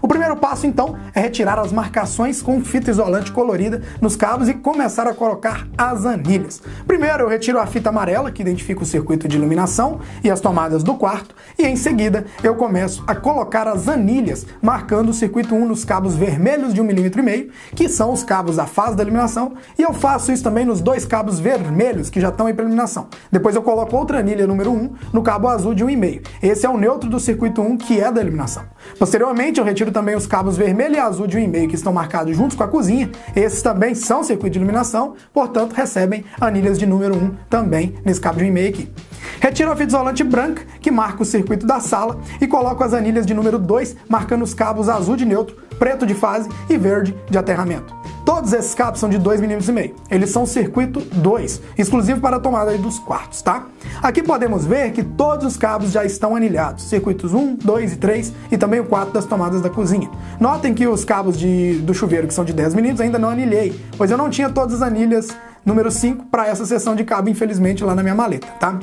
O primeiro passo, então, é retirar as marcações com fita isolante colorida nos cabos e começar a colocar as anilhas. Primeiro eu retiro a fita amarela, que identifica o circuito de iluminação e as tomadas do quarto, e em seguida eu começo a colocar as anilhas, marcando o circuito 1 nos cabos vermelhos de 1,5 mm, que são os cabos da fase da iluminação, e eu faço isso também nos dois cabos vermelhos, que já estão aí para iluminação. Depois eu coloco outra anilha número 1 no cabo azul de 1,5. Esse é o neutro do circuito 1, que é da iluminação. Posteriormente eu retiro também os cabos vermelho e azul de 1,5 que estão marcados juntos com a cozinha. Esses também são circuito de iluminação, portanto recebem anilhas de número 1 também nesse cabo de 1,5 aqui. Retiro a fita isolante branca, que marca o circuito da sala, e coloco as anilhas de número 2, marcando os cabos azul de neutro, preto de fase e verde de aterramento. Todos esses cabos são de 2,5 mm. Eles são circuito 2, exclusivo para a tomada aí dos quartos, tá? Aqui podemos ver que todos os cabos já estão anilhados, circuitos 1, 2 e 3 e também o 4 das tomadas da cozinha. Notem que os cabos do chuveiro, que são de 10 mm, ainda não anilhei, pois eu não tinha todas as anilhas número 5 para essa seção de cabo, infelizmente, lá na minha maleta, tá?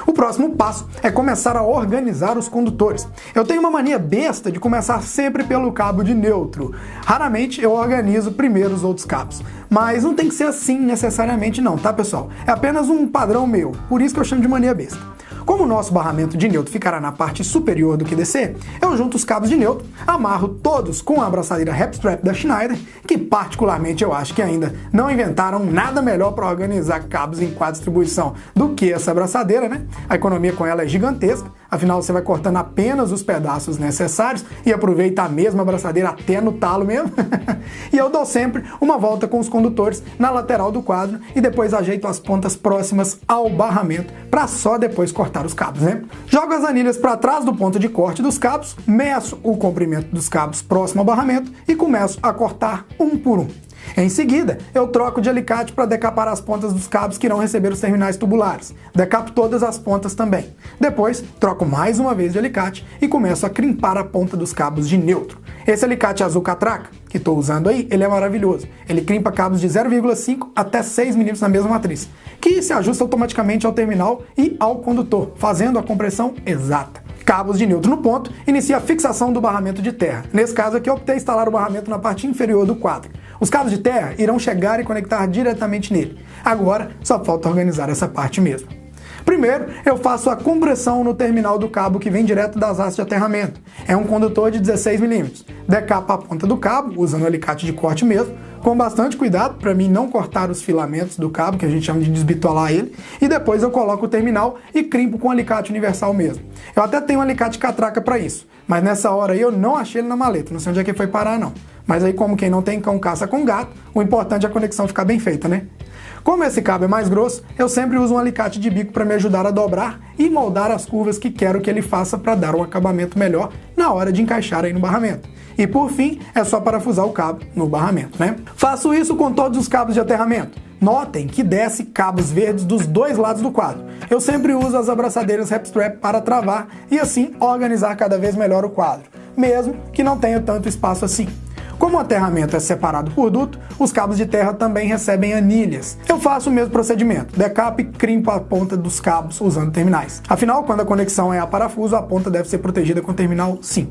O próximo passo é começar a organizar os condutores. Eu tenho uma mania besta de começar sempre pelo cabo de neutro. Raramente eu organizo primeiro os outros cabos. Mas não tem que ser assim necessariamente não, tá, pessoal? É apenas um padrão meu, por isso que eu chamo de mania besta. Como o nosso barramento de neutro ficará na parte superior do QDC, eu junto os cabos de neutro, amarro todos com a abraçadeira Repstrap da Schneider, que particularmente eu acho que ainda não inventaram nada melhor para organizar cabos em quadra distribuição do que essa abraçadeira, né? A economia com ela é gigantesca, afinal você vai cortando apenas os pedaços necessários e aproveita a mesma abraçadeira até no talo mesmo. E eu dou sempre uma volta com os condutores na lateral do quadro e depois ajeito as pontas próximas ao barramento para só depois cortar os cabos, né? Jogo as anilhas para trás do ponto de corte dos cabos, meço o comprimento dos cabos próximo ao barramento e começo a cortar um por um. Em seguida, eu troco de alicate para decapar as pontas dos cabos que irão receber os terminais tubulares. Decapo todas as pontas também. Depois, troco mais uma vez de alicate e começo a crimpar a ponta dos cabos de neutro. Esse alicate azul catraca, que estou usando aí, ele é maravilhoso. Ele crimpa cabos de 0,5 até 6 mm na mesma matriz, que se ajusta automaticamente ao terminal e ao condutor, fazendo a compressão exata. Cabos de neutro no ponto, inicia a fixação do barramento de terra. Nesse caso aqui eu optei instalar o barramento na parte inferior do quadro. Os cabos de terra irão chegar e conectar diretamente nele. Agora só falta organizar essa parte mesmo. Primeiro, eu faço a compressão no terminal do cabo que vem direto das hastes de aterramento. É um condutor de 16 mm. Decapo a ponta do cabo, usando o alicate de corte mesmo, com bastante cuidado para mim não cortar os filamentos do cabo, que a gente chama de desbitolar ele, e depois eu coloco o terminal e crimpo com alicate universal mesmo. Eu até tenho um alicate catraca para isso, mas nessa hora aí eu não achei ele na maleta, não sei onde é que foi parar não. Mas aí como quem não tem cão caça com gato, o importante é a conexão ficar bem feita, né? Como esse cabo é mais grosso, eu sempre uso um alicate de bico para me ajudar a dobrar e moldar as curvas que quero que ele faça para dar um acabamento melhor na hora de encaixar aí no barramento. E por fim, é só parafusar o cabo no barramento, né? Faço isso com todos os cabos de aterramento. Notem que desce cabos verdes dos dois lados do quadro. Eu sempre uso as abraçadeiras Repstrap para travar e assim organizar cada vez melhor o quadro, mesmo que não tenha tanto espaço assim. Como o aterramento é separado por duto, os cabos de terra também recebem anilhas. Eu faço o mesmo procedimento, decapo e crimpo a ponta dos cabos usando terminais. Afinal, quando a conexão é a parafuso, a ponta deve ser protegida com terminal sim.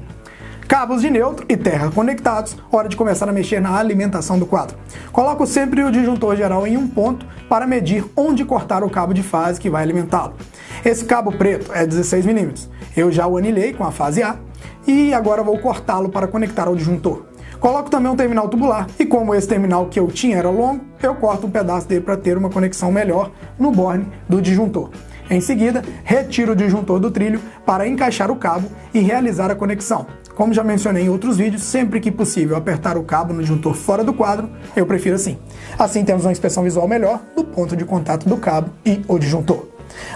Cabos de neutro e terra conectados, hora de começar a mexer na alimentação do quadro. Coloco sempre o disjuntor geral em um ponto para medir onde cortar o cabo de fase que vai alimentá-lo. Esse cabo preto é 16 mm. Eu já o anilhei com a fase A e agora vou cortá-lo para conectar ao disjuntor. Coloco também um terminal tubular e como esse terminal que eu tinha era longo, eu corto um pedaço dele para ter uma conexão melhor no borne do disjuntor. Em seguida, retiro o disjuntor do trilho para encaixar o cabo e realizar a conexão. Como já mencionei em outros vídeos, sempre que possível apertar o cabo no disjuntor fora do quadro, eu prefiro assim. Assim temos uma inspeção visual melhor do ponto de contato do cabo e o disjuntor.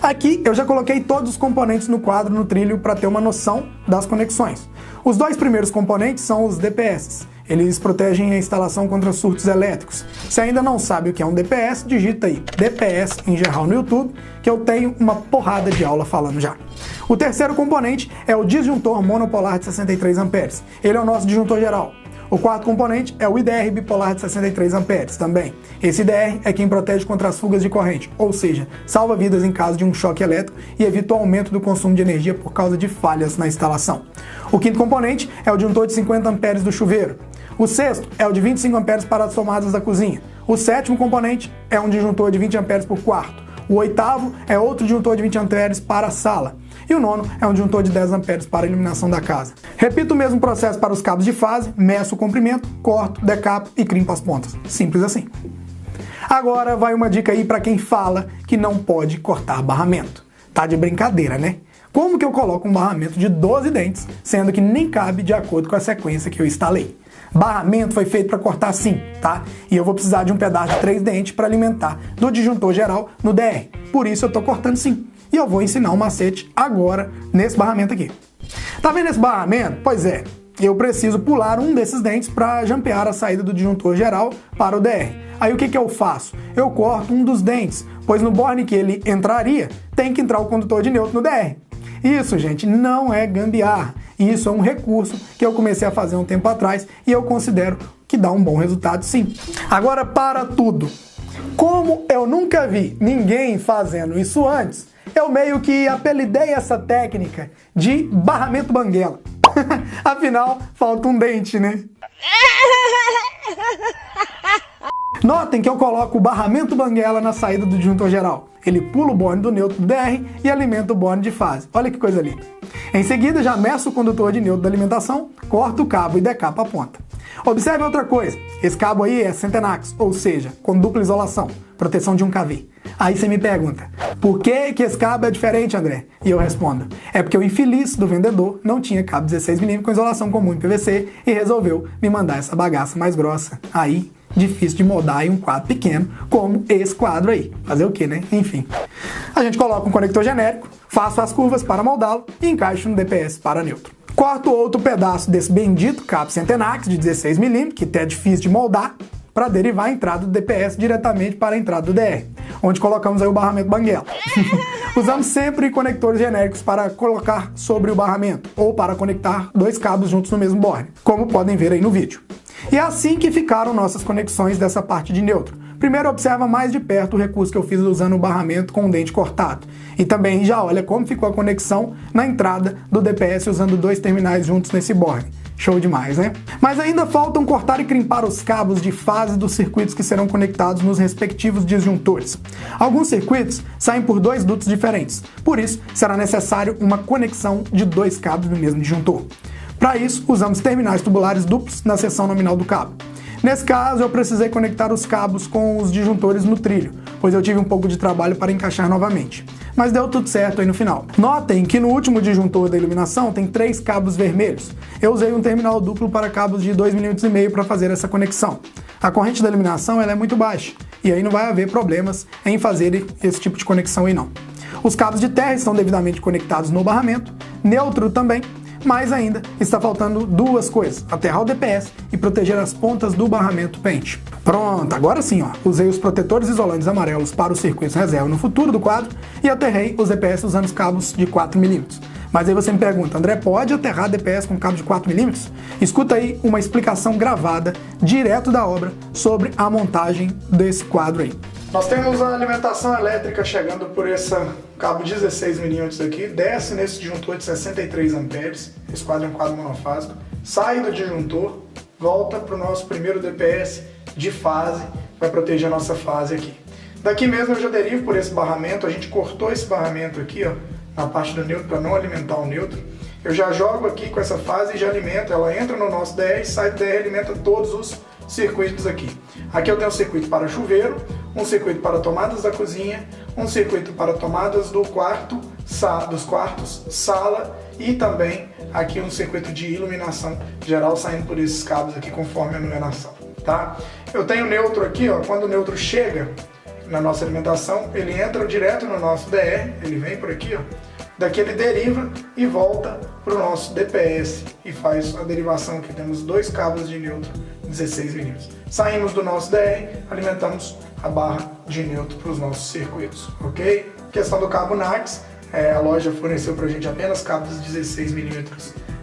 Aqui eu já coloquei todos os componentes no quadro no trilho para ter uma noção das conexões. Os dois primeiros componentes são os DPS. Eles protegem a instalação contra surtos elétricos. Se ainda não sabe o que é um DPS, digita aí DPS em geral no YouTube, que eu tenho uma porrada de aula falando já. O terceiro componente é o disjuntor monopolar de 63 amperes. Ele é o nosso disjuntor geral. O quarto componente é o IDR bipolar de 63 amperes também. Esse IDR é quem protege contra as fugas de corrente, ou seja, salva vidas em caso de um choque elétrico e evita o aumento do consumo de energia por causa de falhas na instalação. O quinto componente é o disjuntor de 50 amperes do chuveiro. O sexto é o de 25 amperes para as tomadas da cozinha. O sétimo componente é um disjuntor de 20 amperes por quarto. O oitavo é outro disjuntor de 20 amperes para a sala. E o nono é um disjuntor de 10 amperes para a iluminação da casa. Repito o mesmo processo para os cabos de fase, meço o comprimento, corto, decapo e crimpo as pontas. Simples assim. Agora vai uma dica aí para quem fala que não pode cortar barramento. Tá de brincadeira, né? Como que eu coloco um barramento de 12 dentes, sendo que nem cabe de acordo com a sequência que eu instalei? Barramento foi feito para cortar sim, tá? E eu vou precisar de um pedaço de 3 dentes para alimentar do disjuntor geral no DR. Por isso eu tô cortando sim. E eu vou ensinar um macete agora nesse barramento aqui. Tá vendo esse barramento? Pois é, eu preciso pular um desses dentes para jampear a saída do disjuntor geral para o DR. Aí o que eu faço? Eu corto um dos dentes, pois no borne que ele entraria, tem que entrar o condutor de neutro no DR. Isso, gente, não é gambiarra. Isso é um recurso que eu comecei a fazer um tempo atrás e eu considero que dá um bom resultado sim. Agora, para tudo. Como eu nunca vi ninguém fazendo isso antes, eu meio que apelidei essa técnica de barramento banguela. Afinal, falta um dente, né? Notem que eu coloco o barramento banguela na saída do disjuntor geral. Ele pula o borne do neutro do DR e alimenta o borne de fase. Olha que coisa linda. Em seguida, já meço o condutor de neutro da alimentação, corto o cabo e decapo a ponta. Observe outra coisa. Esse cabo aí é Centenax, ou seja, com dupla isolação, proteção de 1 kV. Aí você me pergunta, por que esse cabo é diferente, André? E eu respondo, é porque o infeliz do vendedor não tinha cabo 16mm com isolação comum em PVC e resolveu me mandar essa bagaça mais grossa. Aí, difícil de moldar em um quadro pequeno, como esse quadro aí. Fazer o que, né? Enfim. A gente coloca um conector genérico, faço as curvas para moldá-lo e encaixo no DPS para neutro. Corto outro pedaço desse bendito cabo Centenax de 16mm, que até é difícil de moldar, para derivar a entrada do DPS diretamente para a entrada do DR, onde colocamos aí o barramento banguela. Usamos sempre conectores genéricos para colocar sobre o barramento, ou para conectar 2 cabos juntos no mesmo borne, como podem ver aí no vídeo. E é assim que ficaram nossas conexões dessa parte de neutro. Primeiro observa mais de perto o recurso que eu fiz usando o barramento com o dente cortado. E também já olha como ficou a conexão na entrada do DPS usando 2 terminais juntos nesse borne. Show demais, né? Mas ainda faltam cortar e crimpar os cabos de fase dos circuitos que serão conectados nos respectivos disjuntores. Alguns circuitos saem por 2 dutos diferentes, por isso será necessário uma conexão de 2 cabos no mesmo disjuntor. Para isso, usamos terminais tubulares duplos na seção nominal do cabo. Nesse caso, eu precisei conectar os cabos com os disjuntores no trilho, pois eu tive um pouco de trabalho para encaixar novamente. Mas deu tudo certo aí no final. Notem que no último disjuntor da iluminação tem 3 cabos vermelhos. Eu usei um terminal duplo para cabos de 2,5 mm para fazer essa conexão. A corrente da iluminação ela é muito baixa, e aí não vai haver problemas em fazer esse tipo de conexão aí não. Os cabos de terra estão devidamente conectados no barramento, neutro também, mas ainda está faltando 2 coisas, aterrar o DPS e proteger as pontas do barramento pente. Pronto, agora sim, ó, usei os protetores isolantes amarelos para os circuitos reserva no futuro do quadro e aterrei os DPS usando os cabos de 4mm. Mas aí você me pergunta, André, pode aterrar DPS com cabo de 4mm? Escuta aí uma explicação gravada direto da obra sobre a montagem desse quadro aí. Nós temos a alimentação elétrica chegando por esse cabo 16mm aqui, desce nesse disjuntor de 63 amperes, esse quadro é um quadro monofásico, sai do disjuntor, volta para o nosso primeiro DPS de fase, vai proteger a nossa fase aqui. Daqui mesmo eu já derivo por esse barramento, a gente cortou esse barramento aqui, ó, na parte do neutro para não alimentar o neutro. Eu já jogo aqui com essa fase e já alimento, ela entra no nosso DR, sai do DR e alimenta todos os circuitos aqui. Aqui eu tenho um circuito para chuveiro, um circuito para tomadas da cozinha, um circuito para tomadas dos quartos, sala e também aqui um circuito de iluminação geral saindo por esses cabos aqui conforme a numeração, tá? Eu tenho neutro aqui, ó, quando o neutro chega na nossa alimentação, ele entra direto no nosso DR, ele vem por aqui, ó, daqui ele deriva e volta para o nosso DPS e faz a derivação aqui. Temos 2 cabos de neutro 16mm. Saímos do nosso DR, alimentamos a barra de neutro para os nossos circuitos, ok? Questão do cabo NAX, a loja forneceu para a gente apenas cabos 16mm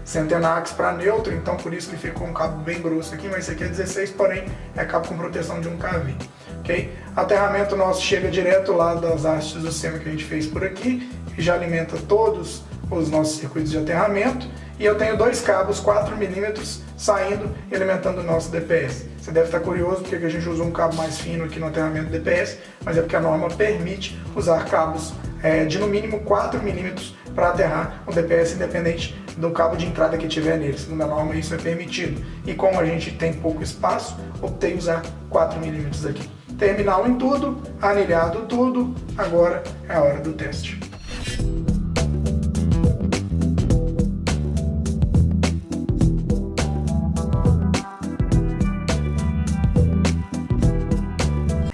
Centenax para neutro, então por isso que ficou um cabo bem grosso aqui, mas esse aqui é 16, porém é cabo com proteção de 1 kV. Okay? Aterramento nosso chega direto lá das hastes do SEMA que a gente fez por aqui, e já alimenta todos os nossos circuitos de aterramento. E eu tenho 2 cabos 4 mm saindo e alimentando o nosso DPS. Você deve estar curioso porque a gente usou um cabo mais fino aqui no aterramento DPS, mas é porque a norma permite usar cabos de no mínimo 4 mm para aterrar o DPS, independente do cabo de entrada que tiver nele. Segundo a norma, isso é permitido. E como a gente tem pouco espaço, optei usar 4 mm aqui. Terminal em tudo, anilhado tudo, agora é a hora do teste.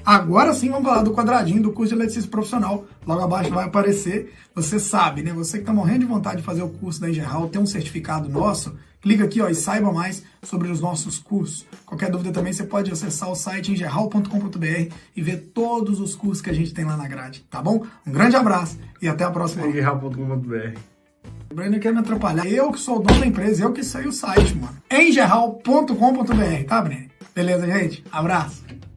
Agora sim vamos falar do quadradinho do curso de eletricista profissional. Logo abaixo vai aparecer. Você sabe, né? Você que está morrendo de vontade de fazer o curso da Engerhal, tem um certificado nosso, clica aqui ó, e saiba mais sobre os nossos cursos. Qualquer dúvida também você pode acessar o site engerhal.com.br e ver todos os cursos que a gente tem lá na grade, tá bom? Um grande abraço e até a próxima. Engerhal.com.br. O Breno quer me atrapalhar. Eu que sou o dono da empresa, eu que sei o site, mano. Engerhal.com.br, tá, Breno? Beleza, gente? Abraço.